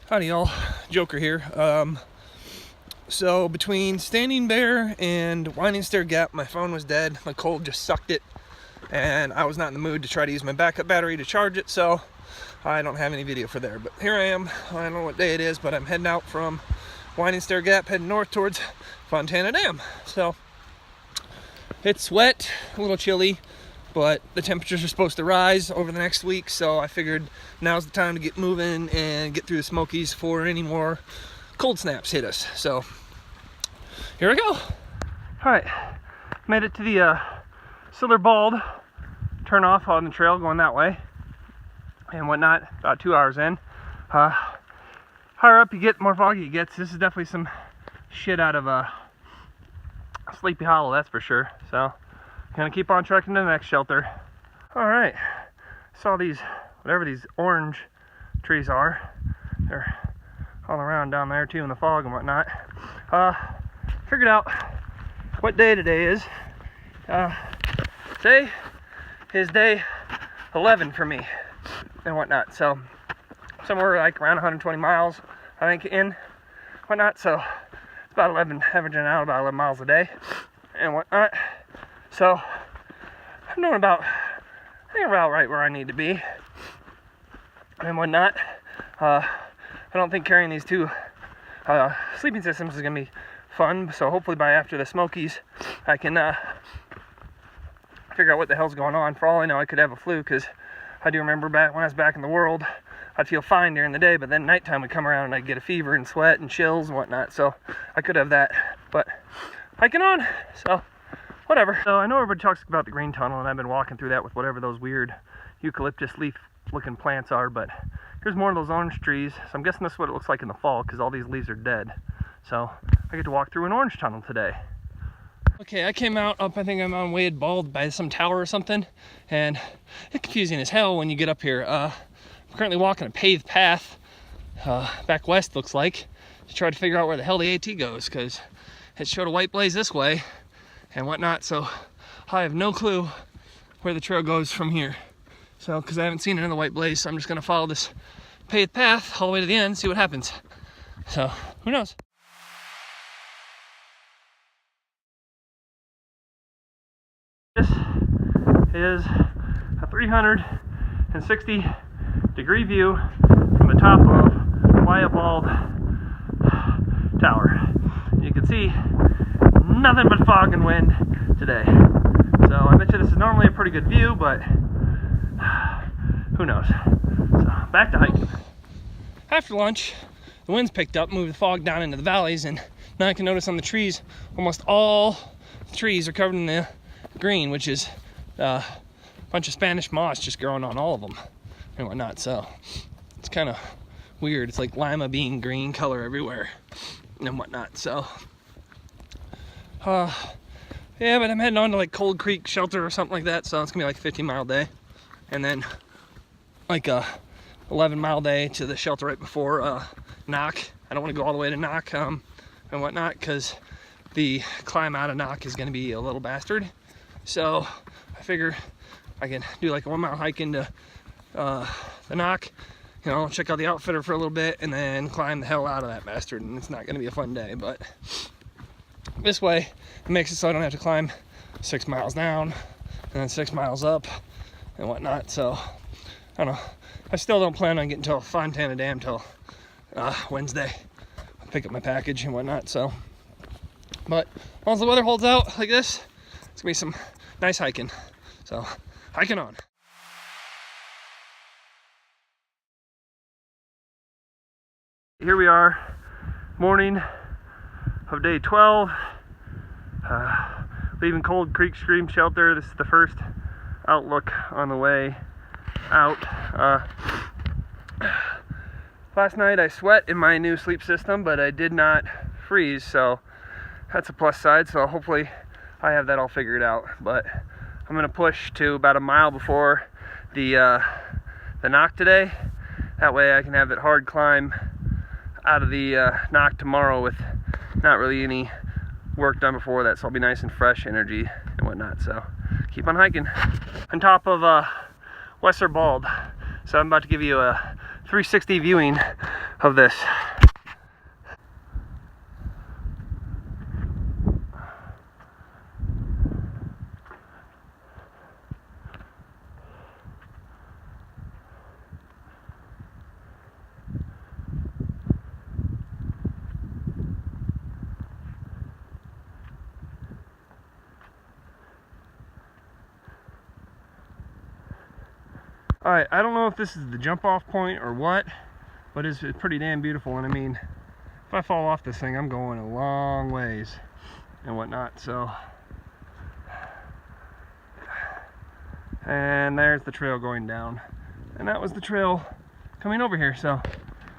Howdy y'all, Joker here. So between Standing Bear and Winding Stair Gap, my phone was dead. My cold just sucked it, and I was not in the mood to try to use my backup battery to charge it, so I don't have any video for there. But here I am. I don't know what day it is, but I'm heading out from Winding Stair Gap, heading north towards Fontana Dam. So it's wet, a little chilly, but the temperatures are supposed to rise over the next week, so I figured now's the time to get moving and get through the Smokies before any more cold snaps hit us. So here we go. All right, made it to the Silver Bald turn off on the trail going that way and whatnot, about 2 hours in. Higher up you get, more foggy it gets. This is definitely some shit out of Sleepy Hollow, that's for sure. So gonna keep on trekking to the next shelter. All right, saw these, whatever these orange trees are. They're all around down there too in the fog and whatnot. Figured out what day today is. Today is day 11 for me and whatnot. So somewhere like around 120 miles, I think, in whatnot. So it's about 11, averaging out about 11 miles a day and whatnot. So I'm doing about, I think about right where I need to be and whatnot. I don't think carrying these two sleeping systems is gonna be fun. So hopefully by after the Smokies, I can figure out what the hell's going on. For all I know, I could have a flu, because I do remember back when I was back in the world, I'd feel fine during the day, but then nighttime would come around and I'd get a fever and sweat and chills and whatnot. So I could have that, but hiking on, so whatever. So I know everybody talks about the green tunnel, and I've been walking through that with whatever those weird eucalyptus leaf looking plants are, but here's more of those orange trees. So I'm guessing this is what it looks like in the fall, because all these leaves are dead. So I get to walk through an orange tunnel today. Okay, I came out up, I think I'm on Wayad Bald by some tower or something, and it's confusing as hell when you get up here. I'm currently walking a paved path back west, looks like, to try to figure out where the hell the AT goes, because it showed a white blaze this way and whatnot, so I have no clue where the trail goes from here. So, because I haven't seen it in the white blaze, so I'm just gonna follow this paved path all the way to the end, see what happens. So, who knows? This is a 360 degree view from the top of Wayad Bald Tower. You can see nothing but fog and wind today. So I bet you this is normally a pretty good view, but who knows? So back to hiking. After lunch, the winds picked up, moved the fog down into the valleys, and now I can notice on the trees, almost all the trees are covered in the green, which is a bunch of Spanish moss just growing on all of them and whatnot. So it's kind of weird. It's like lima bean green color everywhere and whatnot. So yeah, but I'm heading on to like Cold Creek Shelter or something like that, so it's gonna be like a 15-mile day, and then like a 11-mile day to the shelter right before Knock. I don't want to go all the way to Knock and whatnot, because the climb out of Knock is gonna be a little bastard. So I figure I can do like a 1-mile hike into the Knock, you know, check out the outfitter for a little bit, and then climb the hell out of that bastard. And it's not gonna be a fun day, but this way it makes it so I don't have to climb 6 miles down and then 6 miles up and whatnot. So I don't know. I still don't plan on getting to Fontana Dam till Wednesday. I'll pick up my package and whatnot. So, but as long as the weather holds out like this, it's gonna be some nice hiking. So hiking on. Here we are, morning of day 12, leaving Cold Creek Stream Shelter. This is the first outlook on the way out. Last night I sweat in my new sleep system, but I did not freeze, so that's a plus side. So hopefully I have that all figured out. But I'm gonna push to about a mile before the Knock today. That way I can have that hard climb out of the Knock tomorrow with not really any work done before that, so I'll be nice and fresh energy and whatnot. So keep on hiking. On top of Western Bald. So I'm about to give you a 360 viewing of this. Alright, I don't know if this is the jump off point or what, but it's pretty damn beautiful. And I mean, if I fall off this thing, I'm going a long ways and whatnot. So, and there's the trail going down, and that was the trail coming over here. So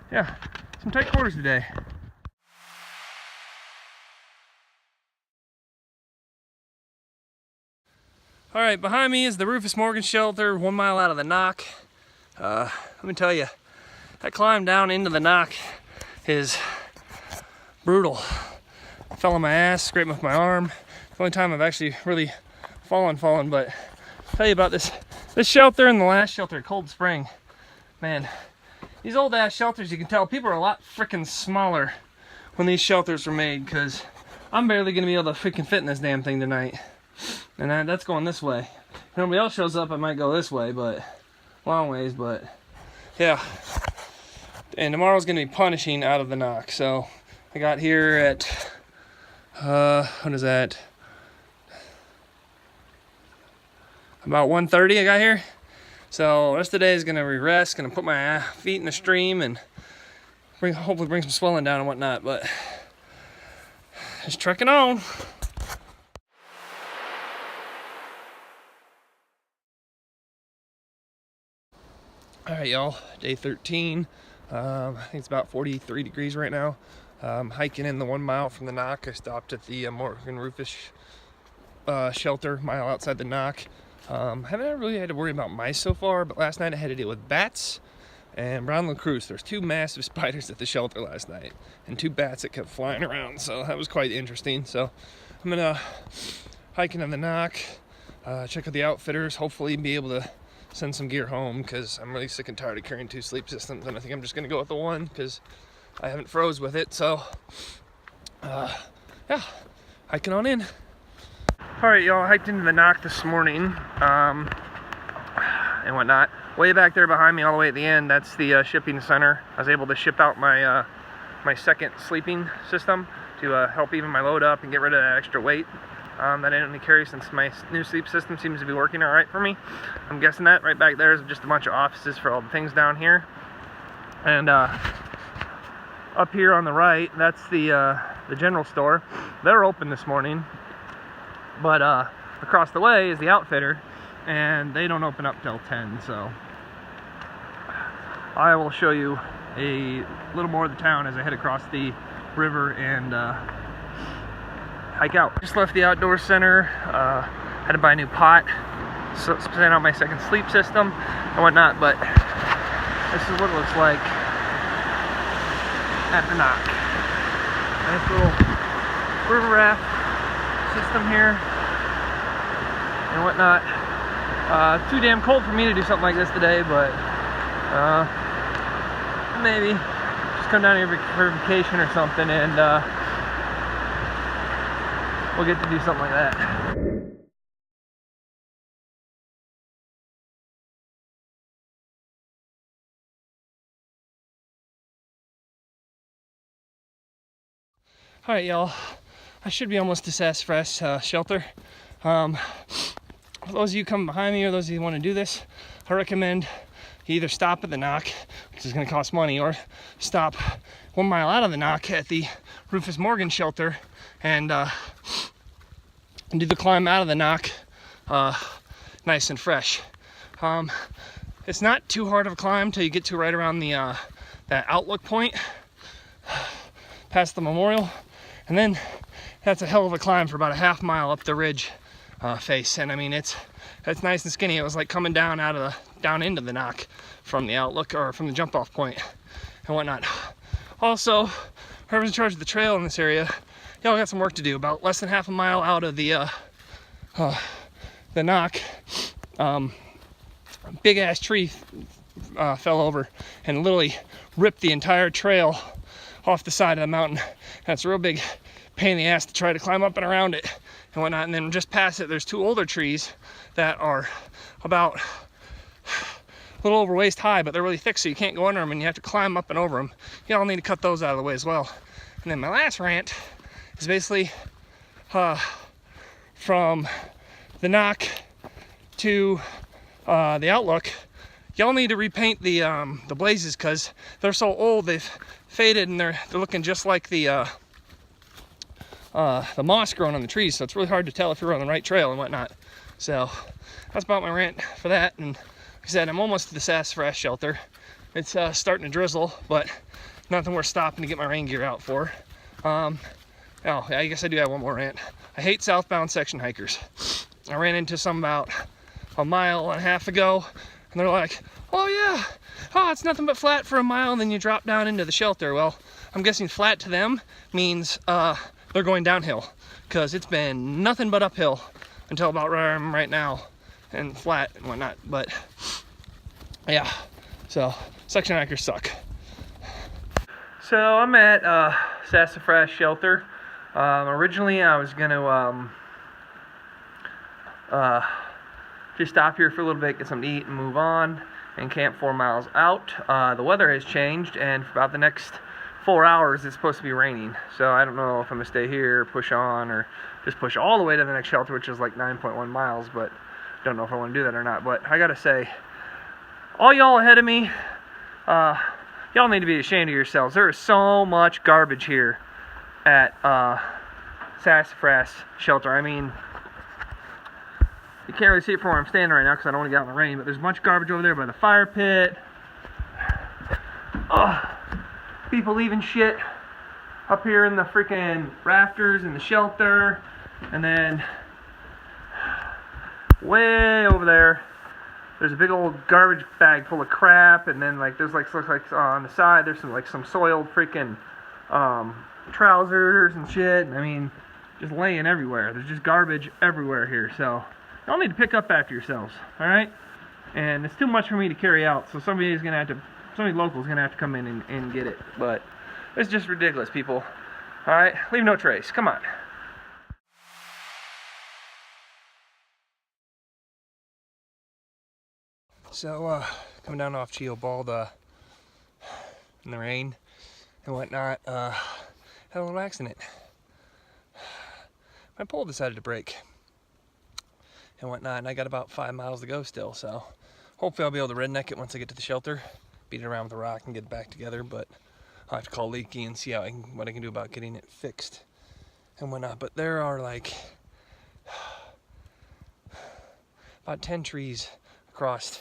yeah, some tight quarters today. All right, behind me is the Rufus Morgan shelter, 1 mile out of the knock. Let me tell you, that climb down into the knock is brutal. I fell on my ass, scraped with my arm. The only time I've actually really fallen, but I'll tell you about this shelter and the last shelter at Cold Spring. Man, these old ass shelters, you can tell people are a lot freaking smaller when these shelters were made, because I'm barely gonna be able to freaking fit in this damn thing tonight. And that's going this way. If nobody else shows up, I might go this way, but long ways, but yeah. And tomorrow's gonna be punishing out of the knock. So I got here at what is that? About 1:30 I got here. So the rest of the day is gonna be rest, gonna put my feet in the stream and hopefully bring some swelling down and whatnot, but just trekking on. All right, y'all, day 13. I think it's about 43 degrees right now. Hiking in the 1 mile from the knock. I stopped at the Morgan Rufus shelter, mile outside the knock. Haven't really had to worry about mice so far, but last night I had to deal with bats and brown recluse. There's 2 massive spiders at the shelter last night and 2 bats that kept flying around, so that was quite interesting. So I'm gonna hiking on the knock, check out the outfitters, hopefully be able to send some gear home, because I'm really sick and tired of carrying 2 sleep systems, and I think I'm just gonna go with the one because I haven't froze with it. So yeah, hiking on in. All right, y'all, hiked into the knock this morning and whatnot. Way back there behind me, all the way at the end, that's the shipping center. I was able to ship out my my second sleeping system to help even my load up and get rid of that extra weight that I didn't need to carry, since my new sleep system seems to be working all right for me. I'm guessing that right back there is just a bunch of offices for all the things down here. And up here on the right, that's the general store. They're open this morning, but across the way is the outfitter, and they don't open up till 10. So I will show you a little more of the town as I head across the river and hike out. Just left the outdoor center, had to buy a new pot, so send out my second sleep system and whatnot, but this is what it looks like at the knock. Nice little river raft system here and whatnot. Too damn cold for me to do something like this today, but maybe just come down here for vacation or something, and we'll get to do something like that. All right, y'all, I should be almost to Sassafras shelter. For those of you coming behind me, or those of you who want to do this, I recommend you either stop at the knock, which is going to cost money, or stop 1 mile out of the knock at the Rufus Morgan shelter and do the climb out of the knock nice and fresh. It's not too hard of a climb till you get to right around the that outlook point past the memorial, and then that's a hell of a climb for about a half mile up the ridge face. And I mean, it's nice and skinny. It was like coming down down into the knock from the outlook, or from the jump off point and whatnot. Also, whoever's in charge of the trail in this area, y'all got some work to do. About less than half a mile out of the knock, big ass tree fell over and literally ripped the entire trail off the side of the mountain. That's a real big pain in the ass to try to climb up and around it and whatnot. And then just past it, there's 2 older trees that are about a little over waist high, but they're really thick, so you can't go under them and you have to climb up and over them. Y'all need to cut those out of the way as well. And then my last rant is basically from the knock to the outlook. Y'all need to repaint the blazes, because they're so old, they've faded, and they're looking just like the moss growing on the trees, so it's really hard to tell if you're on the right trail and whatnot. So that's about my rant for that. And like I said, I'm almost to the sassafras shelter. It's starting to drizzle, but nothing worth stopping to get my rain gear out for. Oh, I guess I do have one more rant. I hate southbound section hikers. I ran into some about a mile and a half ago, and they're like, oh yeah, oh, it's nothing but flat for a mile, and then you drop down into the shelter. Well, I'm guessing flat to them means they're going downhill, because it's been nothing but uphill until about where I am right now, and flat and whatnot. But yeah, so section hikers suck. So I'm at Sassafras Shelter. Originally I was gonna just stop here for a little bit, get something to eat, and move on and camp 4 miles out. The weather has changed, and for about the next 4 hours it's supposed to be raining. So I don't know if I'm gonna stay here, push on, or just push all the way to the next shelter, which is like 9.1 miles, but don't know if I want to do that or not. But I gotta say, all y'all ahead of me, y'all need to be ashamed of yourselves. There is so much garbage here at Sassafras Shelter. I mean, you can't really see it from where I'm standing right now because I don't want to get out in the rain, but there's a bunch of garbage over there by the fire pit. People leaving shit up here in the freaking rafters in the shelter, and then way over there there's a big old garbage bag full of crap, and then like there's like looks like on the side there's some soiled freaking trousers and shit. I mean, just laying everywhere. There's just garbage everywhere here. So y'all need to pick up after yourselves, all right? And it's too much for me to carry out, so somebody local's gonna have to come in and get it. But it's just ridiculous, people. All right, leave no trace. Come on. So coming down off Bald in the rain and whatnot, had a little accident. My pole decided to break and whatnot, and I got about 5 miles to go still, so hopefully I'll be able to redneck it once I get to the shelter, beat it around with a rock and get it back together. But I'll have to call Leaky and see what I can do about getting it fixed and whatnot. But there are like about 10 trees across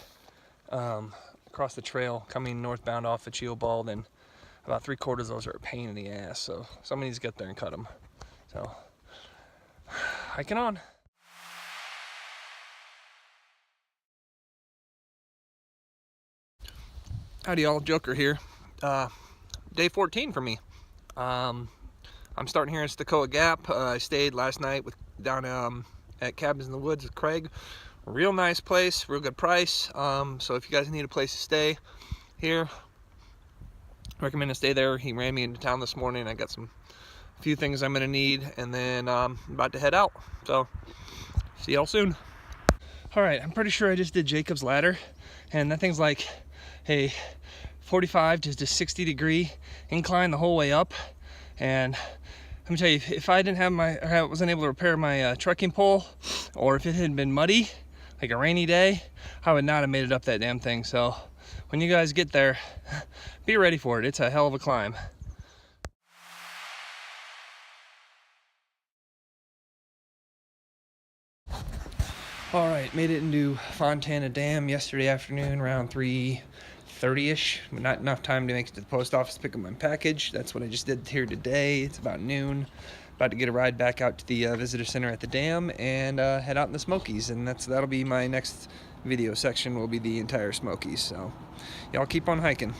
the trail coming northbound off the Bald, and about 3/4 of those are a pain in the ass, so somebody needs to get there and cut them. So hiking on. Howdy y'all, Joker here. Day 14 for me. I'm starting here in Stacoa Gap. I stayed last night down at Cabins in the Woods with Craig. Real nice place, real good price. So if you guys need a place to stay here, recommend to stay there. He ran me into town this morning. I got a few things I'm gonna need, and then I'm about to head out. So see y'all soon. All right, I'm pretty sure I just did Jacob's Ladder, and that thing's like a 45 to 60 degree incline the whole way up. And let me tell you, if I didn't have I wasn't able to repair my trekking pole, or if it had been muddy, like a rainy day, I would not have made it up that damn thing. So when you guys get there, be ready for it. It's a hell of a climb. All right, made it into Fontana Dam yesterday afternoon around 3:30ish. Not enough time to make it to the post office to pick up my package. That's what I just did here today. It's about noon. About to get a ride back out to the visitor center at the dam and head out in the Smokies, and that'll be my next video section. Will be the entire Smokies. So y'all keep on hiking.